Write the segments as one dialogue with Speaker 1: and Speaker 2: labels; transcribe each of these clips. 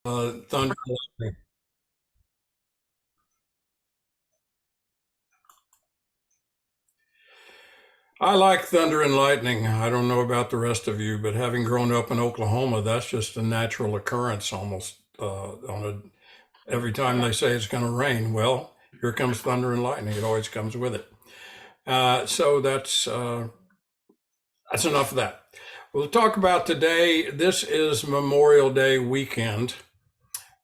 Speaker 1: Thunder. I like thunder and lightning. I don't know about the rest of you, but having grown up in Oklahoma, that's just a natural occurrence almost. Every time they say it's going to rain, well, here comes thunder and lightning. It always comes with it. So that's enough of that. We'll talk about today. This is Memorial Day weekend,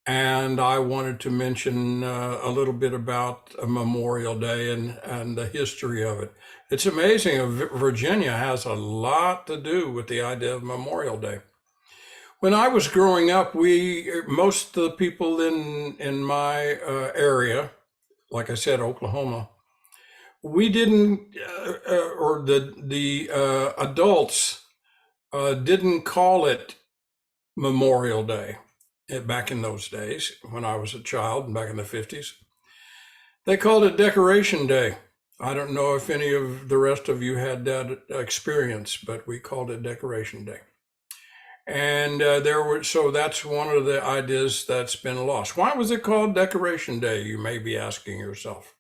Speaker 1: and I wanted to mention a little bit about Memorial Day and the history of it. It's amazing. Virginia has a lot to do with the idea of Memorial Day. When I was growing up, most of the people in my area, like I said, Oklahoma, we didn't, or the adults didn't call it Memorial Day back in those days when I was a child, back in the 50s. They called it Decoration Day. I don't know if any of the rest of you had that experience, but we called it Decoration Day. And so that's one of the ideas that's been lost. Why was it called Decoration Day? You may be asking yourself.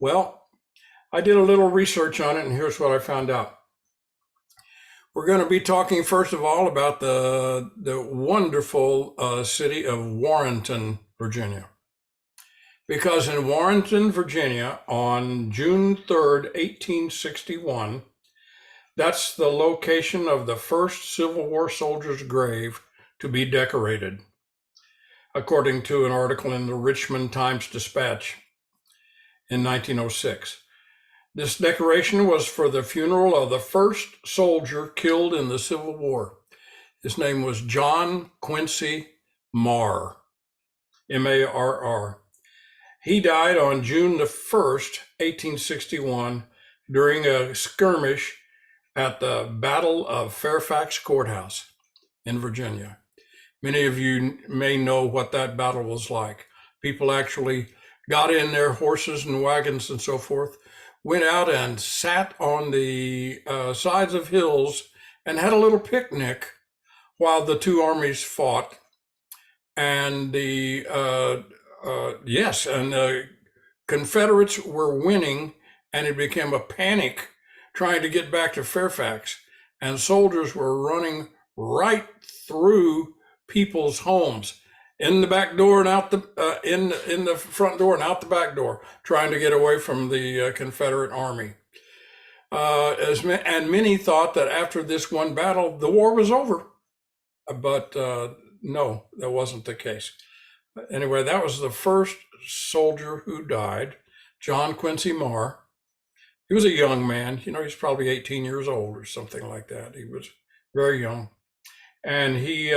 Speaker 1: Well, I did a little research on it, and here's what I found out. We're going to be talking first of all about the wonderful city of Warrenton, Virginia. Because in Warrenton, Virginia, on June 3rd, 1861, that's the location of the first Civil War soldier's grave to be decorated, according to an article in the Richmond Times-Dispatch in 1906. This decoration was for the funeral of the first soldier killed in the Civil War. His name was John Quincy Marr, Marr. He died on June the 1st, 1861, during a skirmish at the Battle of Fairfax Courthouse in Virginia. Many of you may know what that battle was like. People actually got in their horses and wagons and so forth, went out and sat on the sides of hills and had a little picnic while the two armies fought. And the Confederates were winning, and it became a panic trying to get back to Fairfax. And soldiers were running right through people's homes, in the back door and out in the front door and out the back door, trying to get away from the Confederate army. And many thought that after this one battle, the war was over. But no, that wasn't the case. Anyway, that was the first soldier who died, John Quincy Marr. He was a young man. He's probably 18 years old or something like that. He was very young. And he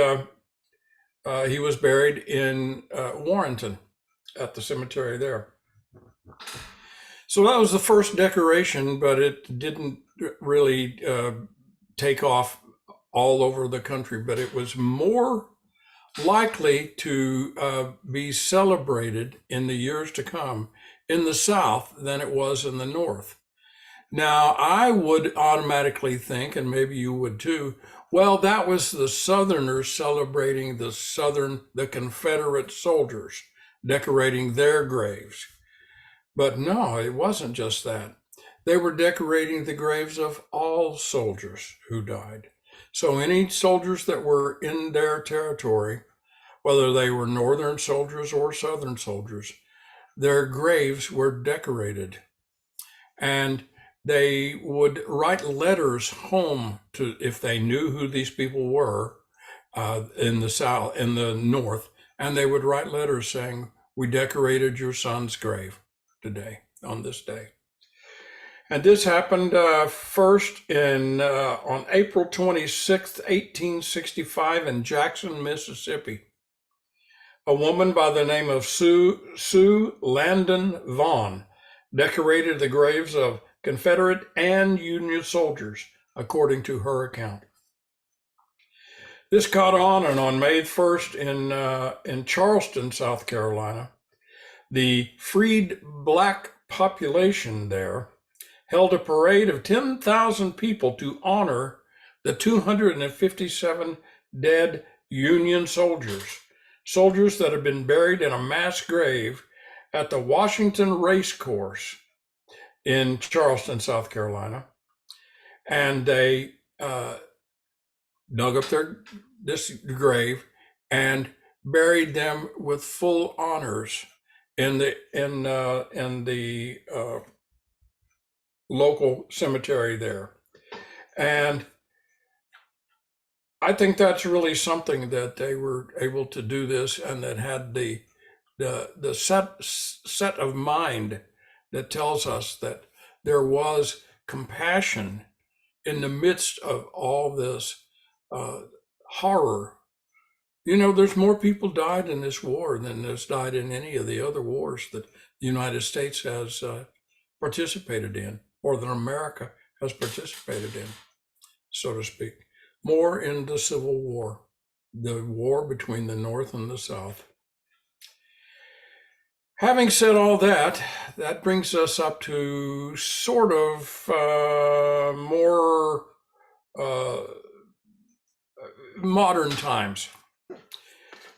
Speaker 1: was buried in Warrenton at the cemetery there. So that was the first decoration, but it didn't really take off all over the country, but it was more likely to be celebrated in the years to come in the South than it was in the North. Now, I would automatically think, and maybe you would too, well, that was the Southerners celebrating the Confederate soldiers, decorating their graves. But no, it wasn't just that. They were decorating the graves of all soldiers who died. So any soldiers that were in their territory, whether they were Northern soldiers or Southern soldiers, their graves were decorated. And they would write letters home to, if they knew who these people were in the South, in the North, and they would write letters saying, "We decorated your son's grave today, on this day." And this happened first on April 26th, 1865, in Jackson, Mississippi. A woman by the name of Sue Landon Vaughn decorated the graves of Confederate and Union soldiers, according to her account. This caught on, and on May 1st in Charleston, South Carolina, the freed black population there held a parade of 10,000 people to honor the 257 dead Union soldiers soldiers that had been buried in a mass grave at the Washington Race Course in Charleston, South Carolina. And they dug up this grave and buried them with full honors in the local cemetery there. And I think that's really something that they were able to do this, and that had the set of mind that tells us that there was compassion in the midst of all this horror. You know, there's more people died in this war than there's died in any of the other wars that the United States has participated in, or that America has participated in, so to speak. More in the Civil War, the war between the North and the South. Having said all that, that brings us up to sort of more modern times.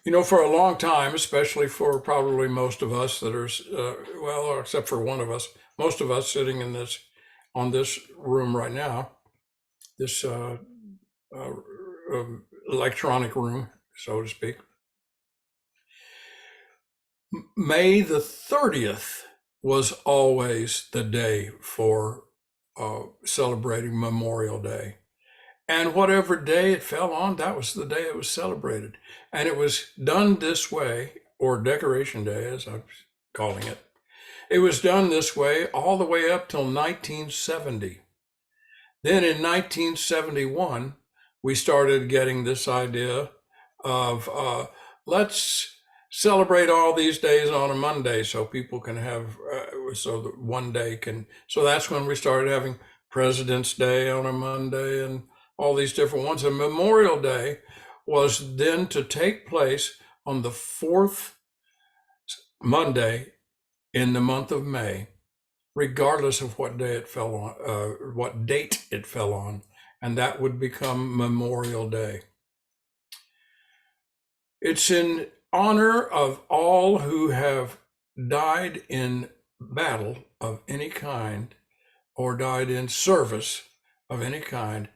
Speaker 1: You know, for a long time, especially for probably most of us that are, well, except for one of us, most of us sitting in on this room right now, this electronic room, so to speak. May the 30th was always the day for celebrating Memorial Day. And whatever day it fell on, that was the day it was celebrated. And it was done this way, or Decoration Day, as I'm calling it. It was done this way all the way up till 1970. Then in 1971, we started getting this idea of let's celebrate all these days on a Monday so people can have, so that one day can, so that's when we started having President's Day on a Monday and all these different ones. And Memorial Day was then to take place on the fourth Monday in the month of May, regardless of what day it fell on, what date it fell on, and that would become Memorial Day. It's in honor of all who have died in battle of any kind or died in service of any kind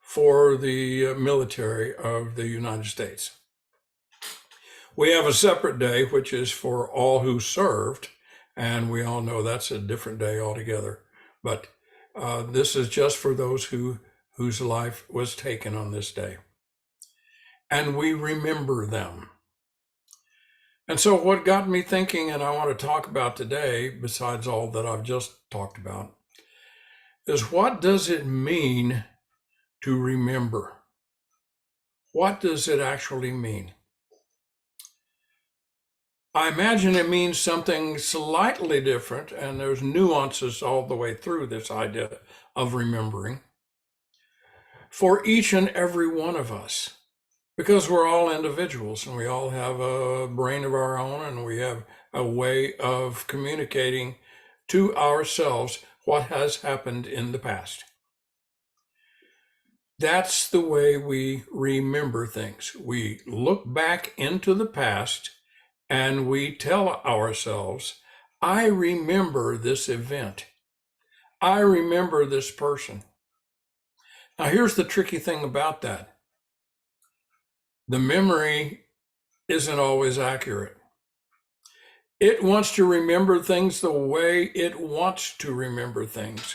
Speaker 1: for the military of the United States. We have a separate day, which is for all who served, and we all know that's a different day altogether. But this is just for those whose life was taken on this day. And we remember them. And so what got me thinking, and I want to talk about today, besides all that I've just talked about, is what does it mean to remember? What does it actually mean? I imagine it means something slightly different, and there's nuances all the way through this idea of remembering for each and every one of us, because we're all individuals and we all have a brain of our own, and we have a way of communicating to ourselves what has happened in the past. That's the way we remember things. We look back into the past and we tell ourselves, I remember this event. I remember this person. Now, here's the tricky thing about that. The memory isn't always accurate. It wants to remember things the way it wants to remember things.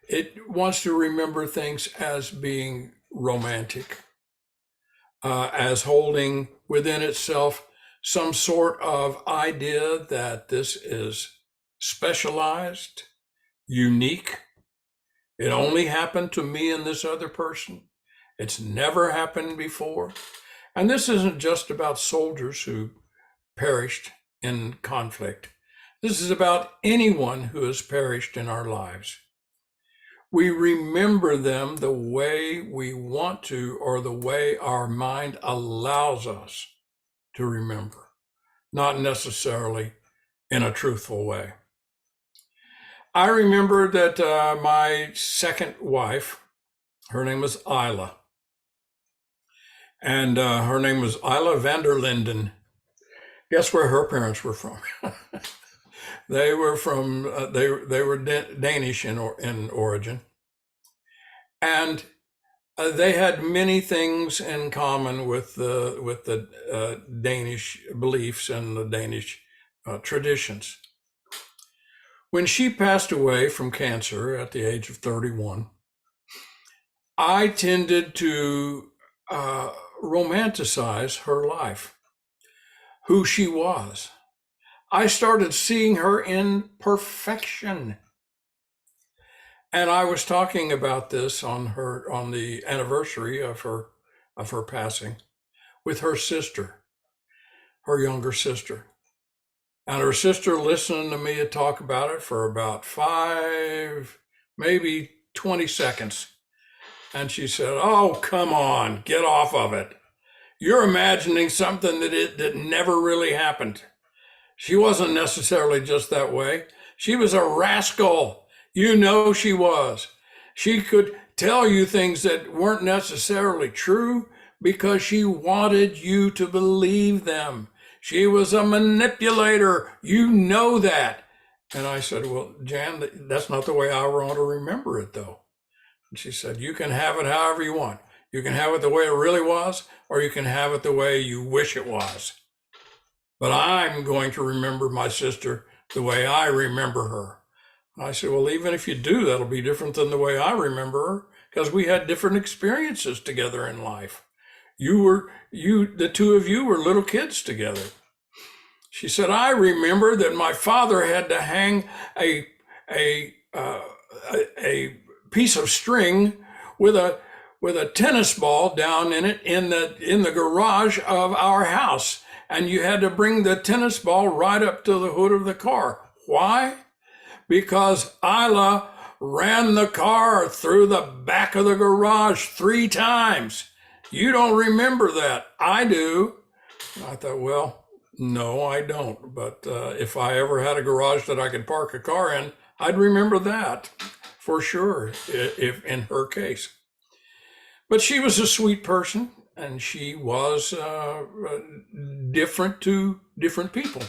Speaker 1: It wants to remember things as being romantic, as holding within itself some sort of idea that this is specialized, unique. It only happened to me and this other person. It's never happened before. And this isn't just about soldiers who perished in conflict. This is about anyone who has perished in our lives. We remember them the way we want to, or the way our mind allows us to remember, not necessarily in a truthful way. I remember that my second wife, her name was Isla, and her name was Isla van der Linden. Guess where her parents were from? They were from they were Danish in origin, and they had many things in common with the Danish beliefs and the Danish traditions. When she passed away from cancer at the age of 31, I tended to romanticize her life, who she was. I started seeing her in perfection. And I was talking about this on the anniversary of her passing with her sister, her younger sister. And her sister listened to me talk about it for about 5, maybe 20 seconds. And she said, "Oh, come on, get off of it. You're imagining something that never really happened." She wasn't necessarily just that way. She was a rascal. You know she was. She could tell you things that weren't necessarily true because she wanted you to believe them. She was a manipulator. You know that. And I said, "Well, Jan, that's not the way I want to remember it, though." And she said, "You can have it however you want. You can have it the way it really was, or you can have it the way you wish it was. But I'm going to remember my sister the way I remember her." I said, "Well, even if you do, that'll be different than the way I remember her, because we had different experiences together in life. The two of you were little kids together." She said, "I remember that my father had to hang a piece of string with a tennis ball down in it in the garage of our house. And you had to bring the tennis ball right up to the hood of the car. Why? Because Isla ran the car through the back of the garage 3 times. You don't remember that. I do." I thought, well, no, I don't. But if I ever had a garage that I could park a car in, I'd remember that for sure, if in her case. But she was a sweet person, and she was different to different people.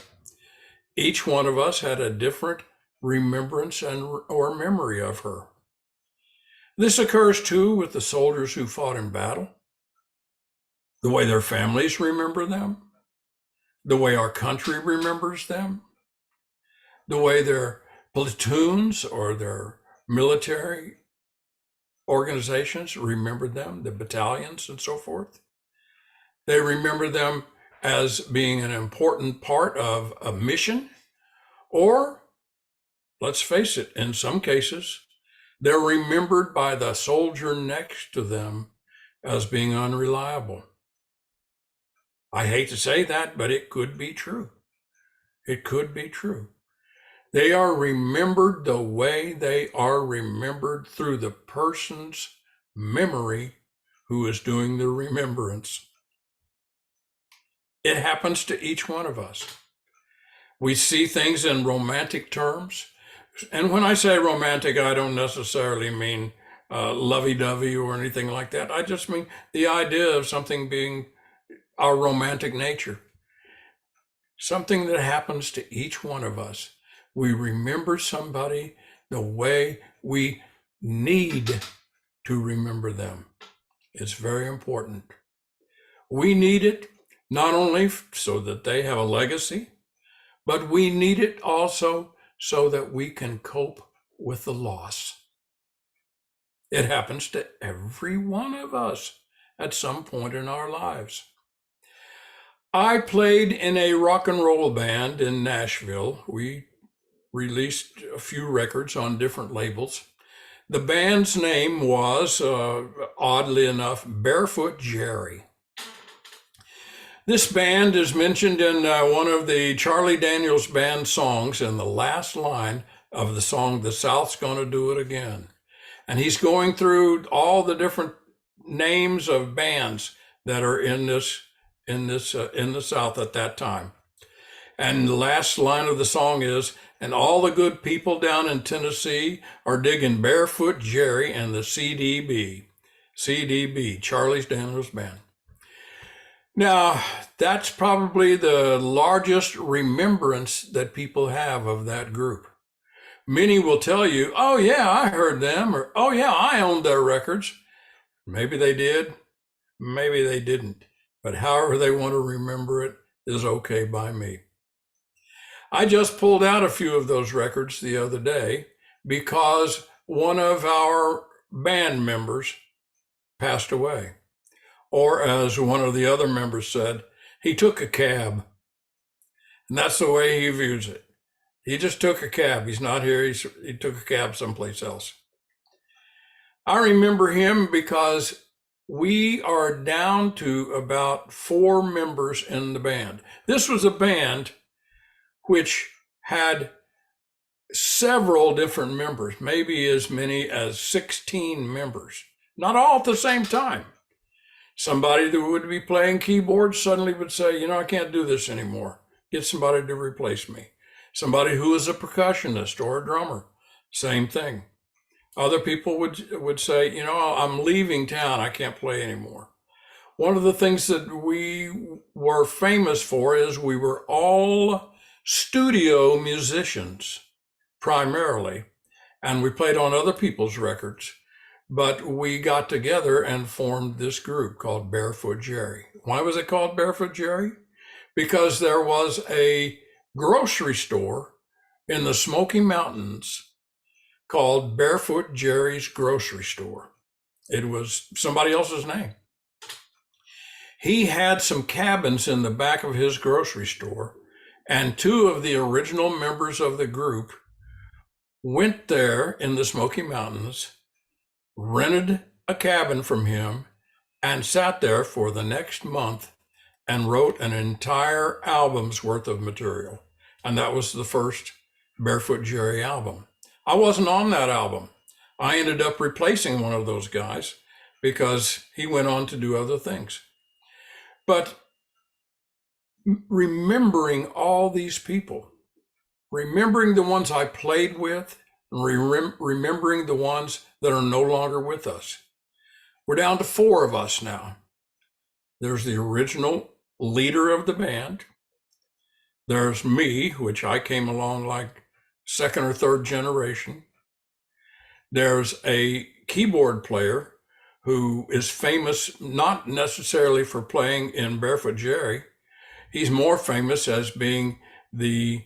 Speaker 1: Each one of us had a different remembrance or memory of her. This occurs too with the soldiers who fought in battle, the way their families remember them, the way our country remembers them, the way their platoons or their military organizations remembered them, the battalions and so forth. They remember them as being an important part of a mission, or, let's face it, in some cases, they're remembered by the soldier next to them as being unreliable. I hate to say that, but it could be true. It could be true. They are remembered the way they are remembered through the person's memory who is doing the remembrance. It happens to each one of us. We see things in romantic terms. And when I say romantic, I don't necessarily mean lovey-dovey or anything like that. I just mean the idea of something being our romantic nature. Something that happens to each one of us. We remember somebody the way we need to remember them. It's very important. We need it not only so that they have a legacy, but we need it also so that we can cope with the loss. It happens to every one of us at some point in our lives. I played in a rock and roll band in Nashville. We released a few records on different labels. The band's name was, oddly enough, Barefoot Jerry. This band is mentioned in one of the Charlie Daniels Band songs in the last line of the song, "The South's Gonna Do It Again." And he's going through all the different names of bands that are in the South at that time. And the last line of the song is, "And all the good people down in Tennessee are digging Barefoot Jerry and the CDB." CDB, Charlie Daniels Band. Now, that's probably the largest remembrance that people have of that group. Many will tell you, oh, yeah, I heard them, or oh, yeah, I owned their records. Maybe they did, maybe they didn't. But however they want to remember it is okay by me. I just pulled out a few of those records the other day because one of our band members passed away. Or as one of the other members said, he took a cab. And that's the way he views it. He just took a cab. He's not here. He took a cab someplace else. I remember him because we are down to about 4 members in the band. This was a band which had several different members, maybe as many as 16 members, not all at the same time. Somebody that would be playing keyboards suddenly would say, you know, I can't do this anymore. Get somebody to replace me. Somebody who is a percussionist or a drummer, same thing. Other people would say, you know, I'm leaving town. I can't play anymore. One of the things that we were famous for is we were all studio musicians primarily, and we played on other people's records. But we got together and formed this group called Barefoot Jerry. Why was it called Barefoot Jerry? Because there was a grocery store in the Smoky Mountains called Barefoot Jerry's Grocery Store. It was somebody else's name. He had some cabins in the back of his grocery store, and 2 of the original members of the group went there in the Smoky Mountains, rented a cabin from him, and sat there for the next month and wrote an entire album's worth of material. And that was the first Barefoot Jerry album. I wasn't on that album. I ended up replacing one of those guys because he went on to do other things. But remembering all these people, remembering the ones I played with, remembering the ones that are no longer with us. We're down to 4 of us now. There's the original leader of the band. There's me, which I came along like 2nd or 3rd generation. There's a keyboard player who is famous not necessarily for playing in Barefoot Jerry. He's more famous as being the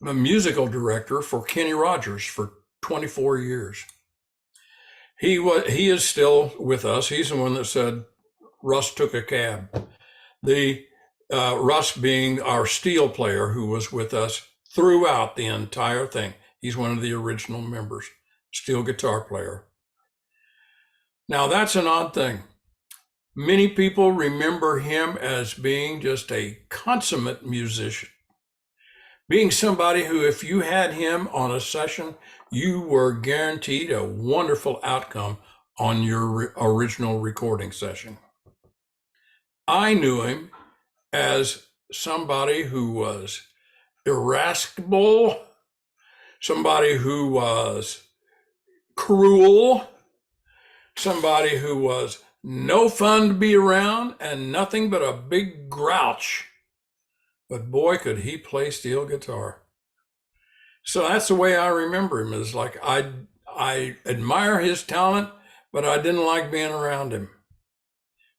Speaker 1: musical director for Kenny Rogers for 24 years. He is still with us. He's the one that said Russ took a cab. The Russ being our steel player who was with us throughout the entire thing. He's one of the original members, steel guitar player. Now that's an odd thing. Many people remember him as being just a consummate musician, being somebody who, if you had him on a session, you were guaranteed a wonderful outcome on your original recording session. I knew him as somebody who was irascible, somebody who was cruel, somebody who was no fun to be around and nothing but a big grouch. But boy, could he play steel guitar. So that's the way I remember him, is like I admire his talent, but I didn't like being around him.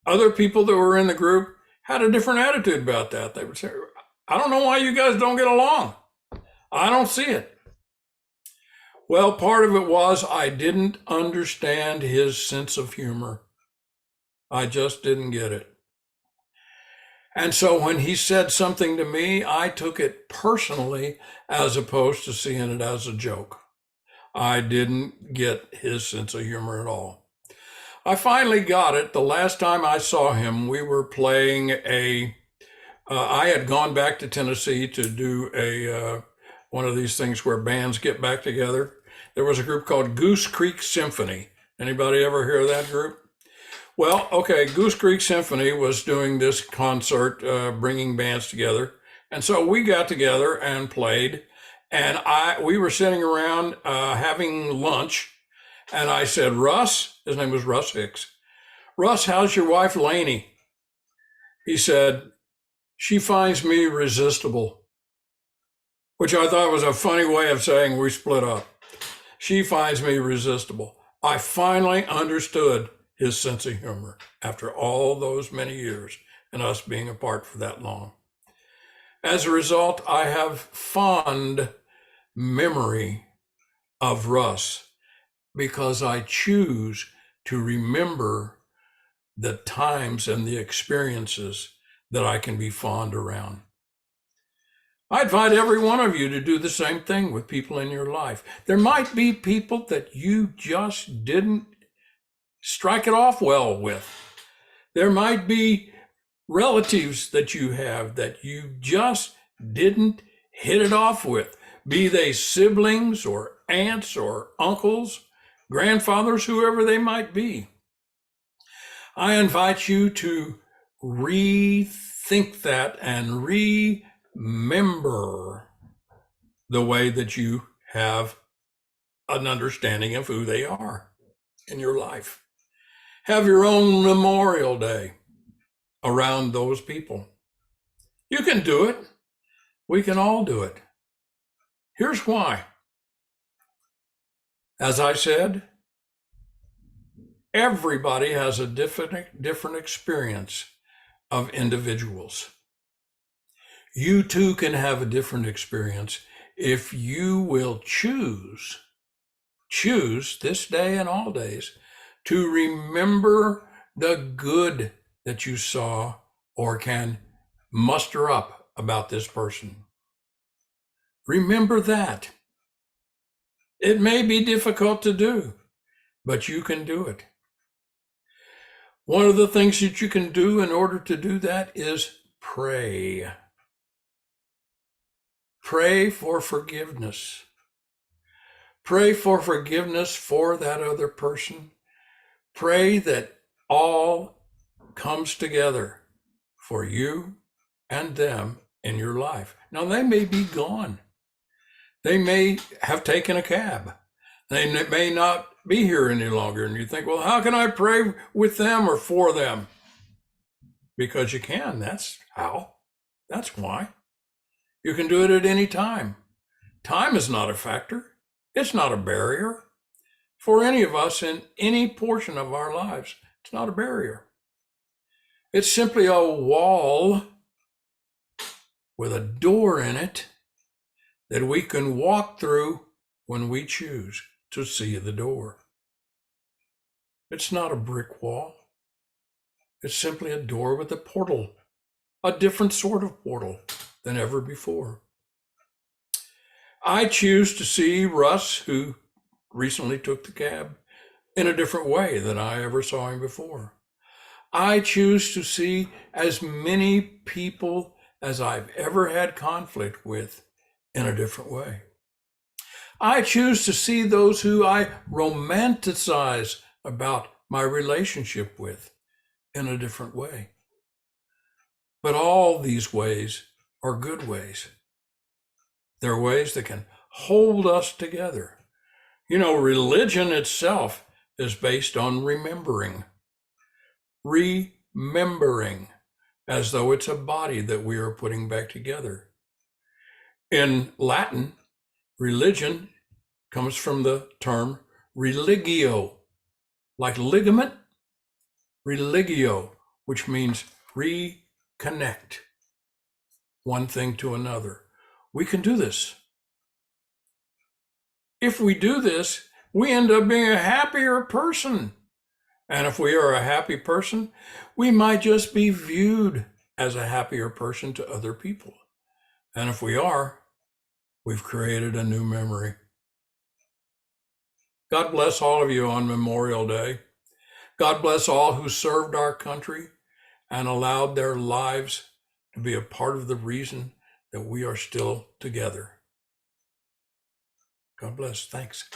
Speaker 1: Other people that were in the group had a different attitude about that. They would say, I don't know why you guys don't get along. I don't see it. Well, part of it was I didn't understand his sense of humor. I just didn't get it. And so when he said something to me, I took it personally as opposed to seeing it as a joke. I didn't get his sense of humor at all. I finally got it. The last time I saw him, we were playing I had gone back to Tennessee to do one of these things where bands get back together. There was a group called Goose Creek Symphony. Anybody ever hear of that group? Well, okay, Goose Creek Symphony was doing this concert, bringing bands together. And so we got together and played. And we were sitting around having lunch. And I said, Russ, his name was Russ Hicks. Russ, how's your wife, Lainey? He said, "She finds me resistible," which I thought was a funny way of saying we split up. She finds me resistible. I finally understood his sense of humor after all those many years and us being apart for that long. As a result, I have fond memory of Russ because I choose to remember the times and the experiences that I can be fond around. I invite every one of you to do the same thing with people in your life. There might be people that you just didn't strike it off well with. There might be relatives that you have that you just didn't hit it off with, be they siblings or aunts or uncles, grandfathers, whoever they might be. I invite you to rethink that and remember the way that you have an understanding of who they are in your life. Have your own Memorial Day around those people. You can do it. We can all do it. Here's why. As I said, everybody has a different experience of individuals. You too can have a different experience if you will choose this day and all days to remember the good that you saw or can muster up about this person. Remember that. It may be difficult to do, but you can do it. One of the things that you can do in order to do that is pray. Pray for forgiveness. Pray for forgiveness for that other person. Pray that all comes together for you and them in your life. Now, they may be gone. They may have taken a cab. They may not be here any longer. And you think, well, how can I pray with them or for them? Because you can. That's how. That's why. You can do it at any time. Time is not a factor. It's not a barrier for any of us in any portion of our lives. It's not a barrier. It's simply a wall with a door in it that we can walk through when we choose to see the door. It's not a brick wall. It's simply a door with a portal, a different sort of portal than ever before. I choose to see Russ, who recently took the cab, in a different way than I ever saw him before. I choose to see as many people as I've ever had conflict with in a different way. I choose to see those who I romanticize about my relationship with in a different way. But all these ways are good ways. They're ways that can hold us together. You know, religion itself is based on remembering. Remembering, as though it's a body that we are putting back together. In Latin, religion comes from the term religio, like ligament, religio, which means reconnect one thing to another. We can do this. If we do this, we end up being a happier person. And if we are a happy person, we might just be viewed as a happier person to other people. And if we are, we've created a new memory. God bless all of you on Memorial Day. God bless all who served our country and allowed their lives to be a part of the reason that we are still together. God bless. Thanks.